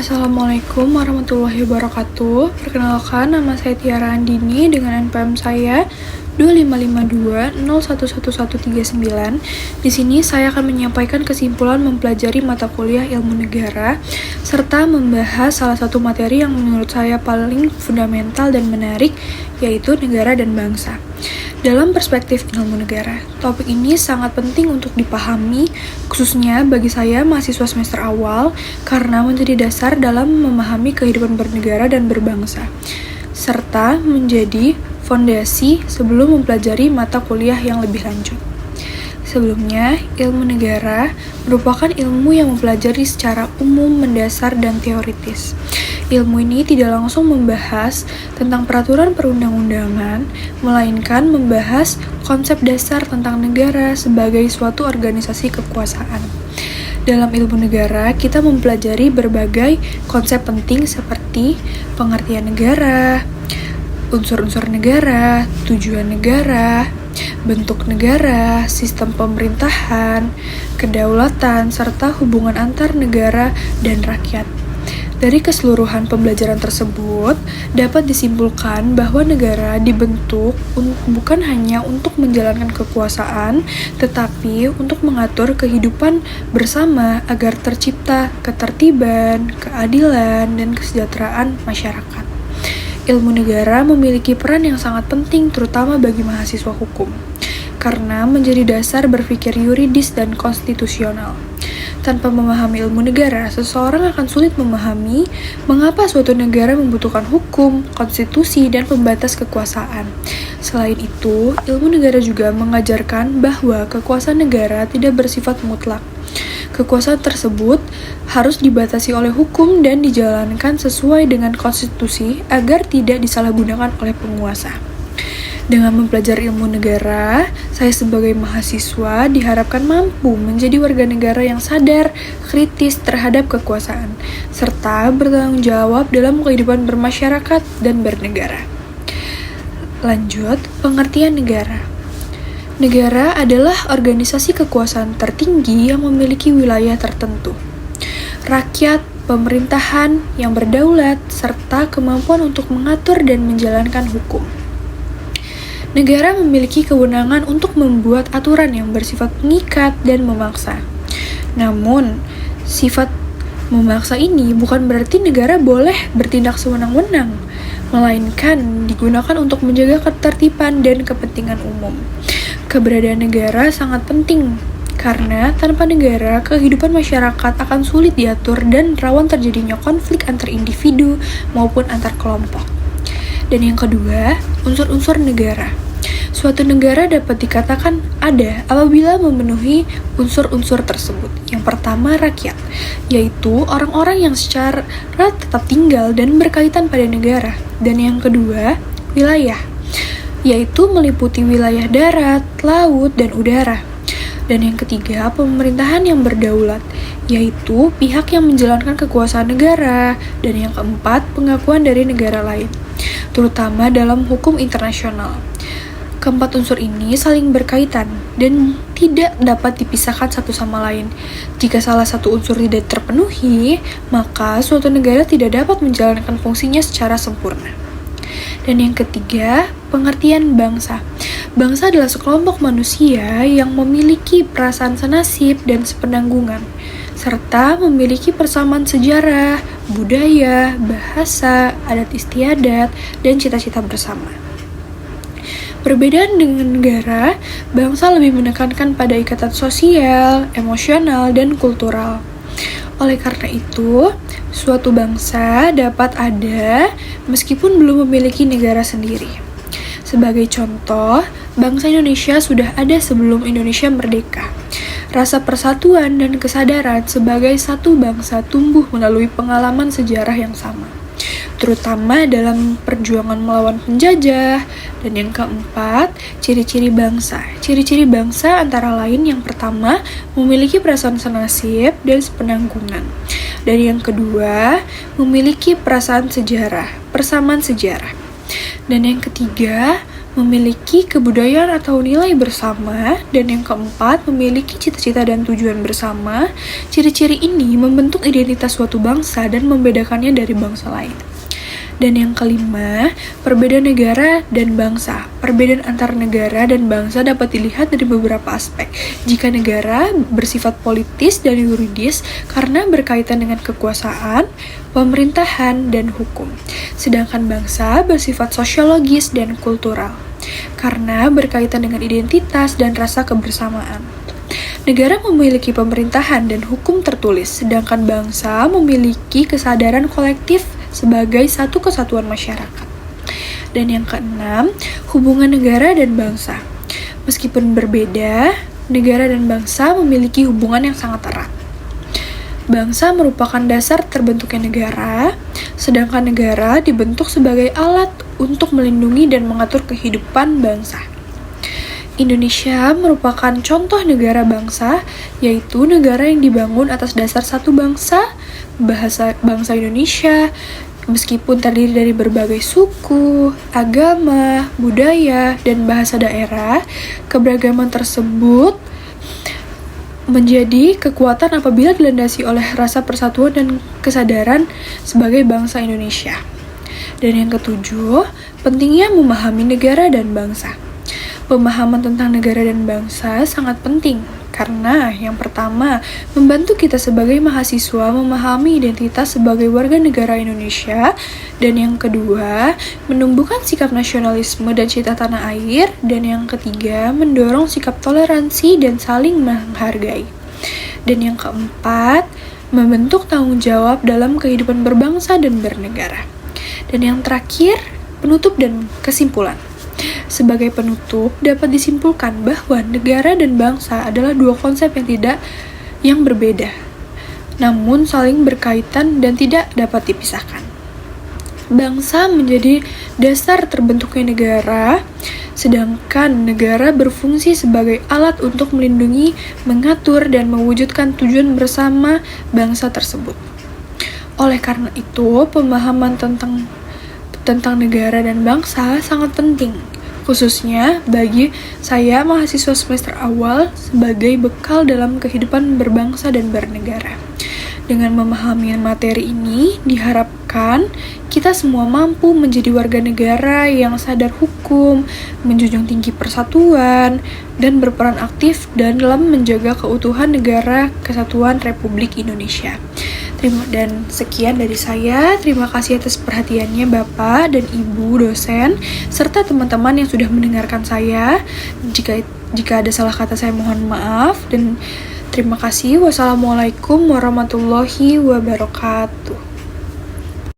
Assalamualaikum warahmatullahi wabarakatuh. Perkenalkan, nama saya Tiara Andini dengan NPM saya 2552011139. Di sini saya akan menyampaikan kesimpulan mempelajari mata kuliah Ilmu Negara serta membahas salah satu materi yang menurut saya paling fundamental dan menarik, yaitu negara dan bangsa. Dalam perspektif ilmu negara, topik ini sangat penting untuk dipahami, khususnya bagi saya mahasiswa semester awal, karena menjadi dasar dalam memahami kehidupan bernegara dan berbangsa, serta menjadi fondasi sebelum mempelajari mata kuliah yang lebih lanjut. Sebelumnya, ilmu negara merupakan ilmu yang mempelajari secara umum, mendasar, dan teoritis. Ilmu ini tidak langsung membahas tentang peraturan perundang-undangan, melainkan membahas konsep dasar tentang negara sebagai suatu organisasi kekuasaan. Dalam ilmu negara, kita mempelajari berbagai konsep penting seperti pengertian negara, unsur-unsur negara, tujuan negara, bentuk negara, sistem pemerintahan, kedaulatan, serta hubungan antar negara dan rakyat. Dari keseluruhan pembelajaran tersebut, dapat disimpulkan bahwa negara dibentuk bukan hanya untuk menjalankan kekuasaan, tetapi untuk mengatur kehidupan bersama agar tercipta ketertiban, keadilan, dan kesejahteraan masyarakat. Ilmu negara memiliki peran yang sangat penting terutama bagi mahasiswa hukum, karena menjadi dasar berpikir yuridis dan konstitusional. Tanpa memahami ilmu negara, seseorang akan sulit memahami mengapa suatu negara membutuhkan hukum, konstitusi, dan pembatas kekuasaan. Selain itu, ilmu negara juga mengajarkan bahwa kekuasaan negara tidak bersifat mutlak. Kekuasaan tersebut harus dibatasi oleh hukum dan dijalankan sesuai dengan konstitusi agar tidak disalahgunakan oleh penguasa. Dengan mempelajari ilmu negara, saya sebagai mahasiswa diharapkan mampu menjadi warga negara yang sadar, kritis terhadap kekuasaan, serta bertanggung jawab dalam kehidupan bermasyarakat dan bernegara. Lanjut, pengertian negara. Negara adalah organisasi kekuasaan tertinggi yang memiliki wilayah tertentu. Rakyat, pemerintahan yang berdaulat, serta kemampuan untuk mengatur dan menjalankan hukum. Negara memiliki kewenangan untuk membuat aturan yang bersifat mengikat dan memaksa. Namun, sifat memaksa ini bukan berarti negara boleh bertindak sewenang-wenang, melainkan digunakan untuk menjaga ketertiban dan kepentingan umum. Keberadaan negara sangat penting, karena tanpa negara, kehidupan masyarakat akan sulit diatur dan rawan terjadinya konflik antar individu maupun antar kelompok. Dan yang kedua, unsur-unsur negara. Suatu negara dapat dikatakan ada apabila memenuhi unsur-unsur tersebut. Yang pertama, rakyat, yaitu orang-orang yang secara tetap tinggal dan berkaitan pada negara. Dan yang kedua, wilayah, yaitu meliputi wilayah darat, laut, dan udara. Dan yang ketiga, pemerintahan yang berdaulat, yaitu pihak yang menjalankan kekuasaan negara. Dan yang keempat, pengakuan dari negara lain, terutama dalam hukum internasional. Keempat unsur ini saling berkaitan dan tidak dapat dipisahkan satu sama lain. Jika salah satu unsur tidak terpenuhi, maka suatu negara tidak dapat menjalankan fungsinya secara sempurna. Dan yang ketiga, pengertian bangsa. Bangsa adalah sekelompok manusia yang memiliki perasaan senasib dan sepenanggungan, serta memiliki persamaan sejarah, budaya, bahasa, adat istiadat, dan cita-cita bersama. Berbeda dengan negara, bangsa lebih menekankan pada ikatan sosial, emosional, dan kultural. Oleh karena itu, suatu bangsa dapat ada meskipun belum memiliki negara sendiri. Sebagai contoh, bangsa Indonesia sudah ada sebelum Indonesia merdeka. Rasa persatuan dan kesadaran sebagai satu bangsa tumbuh melalui pengalaman sejarah yang sama, terutama dalam perjuangan melawan penjajah. Dan yang keempat, ciri-ciri bangsa. Ciri-ciri bangsa antara lain yang pertama, memiliki perasaan senasib dan sepenanggungan. Dan yang kedua, memiliki perasaan sejarah, persamaan sejarah. Dan yang ketiga, memiliki kebudayaan atau nilai bersama, dan yang keempat, memiliki cita-cita dan tujuan bersama. Ciri-ciri ini membentuk identitas suatu bangsa dan membedakannya dari bangsa lain. Dan yang kelima, perbedaan negara dan bangsa. Perbedaan antar negara dan bangsa dapat dilihat dari beberapa aspek. Jika negara bersifat politis dan yuridis karena berkaitan dengan kekuasaan, pemerintahan, dan hukum. Sedangkan bangsa bersifat sosiologis dan kultural karena berkaitan dengan identitas dan rasa kebersamaan. Negara memiliki pemerintahan dan hukum tertulis, sedangkan bangsa memiliki kesadaran kolektif sebagai satu kesatuan masyarakat. Dan yang keenam, hubungan negara dan bangsa. Meskipun berbeda, negara dan bangsa memiliki hubungan yang sangat erat. Bangsa merupakan dasar terbentuknya negara, sedangkan negara dibentuk sebagai alat untuk melindungi dan mengatur kehidupan bangsa. Indonesia merupakan contoh negara bangsa, yaitu negara yang dibangun atas dasar satu bangsa, bahasa bangsa Indonesia, meskipun terdiri dari berbagai suku, agama, budaya, dan bahasa daerah. Keberagaman tersebut menjadi kekuatan apabila dilandasi oleh rasa persatuan dan kesadaran sebagai bangsa Indonesia. Dan yang ketujuh, pentingnya memahami negara dan bangsa. Pemahaman tentang negara dan bangsa sangat penting karena yang pertama, membantu kita sebagai mahasiswa memahami identitas sebagai warga negara Indonesia, dan yang kedua, menumbuhkan sikap nasionalisme dan cinta tanah air, dan yang ketiga, mendorong sikap toleransi dan saling menghargai. Dan yang keempat, membentuk tanggung jawab dalam kehidupan berbangsa dan bernegara. Dan yang terakhir, penutup dan kesimpulan. Sebagai penutup, dapat disimpulkan bahwa negara dan bangsa adalah dua konsep yang berbeda, namun saling berkaitan dan tidak dapat dipisahkan. Bangsa menjadi dasar terbentuknya negara, sedangkan negara berfungsi sebagai alat untuk melindungi, mengatur, dan mewujudkan tujuan bersama bangsa tersebut. Oleh karena itu, pemahaman tentang negara dan bangsa sangat penting, khususnya bagi saya mahasiswa semester awal sebagai bekal dalam kehidupan berbangsa dan bernegara. Dengan memahami materi ini, diharapkan kita semua mampu menjadi warga negara yang sadar hukum, menjunjung tinggi persatuan, dan berperan aktif dalam menjaga keutuhan negara kesatuan Republik Indonesia. Dan sekian dari saya. Terima kasih atas perhatiannya Bapak dan Ibu dosen, serta teman-teman yang sudah mendengarkan saya. Jika ada salah kata saya mohon maaf, dan terima kasih. Wassalamualaikum warahmatullahi wabarakatuh.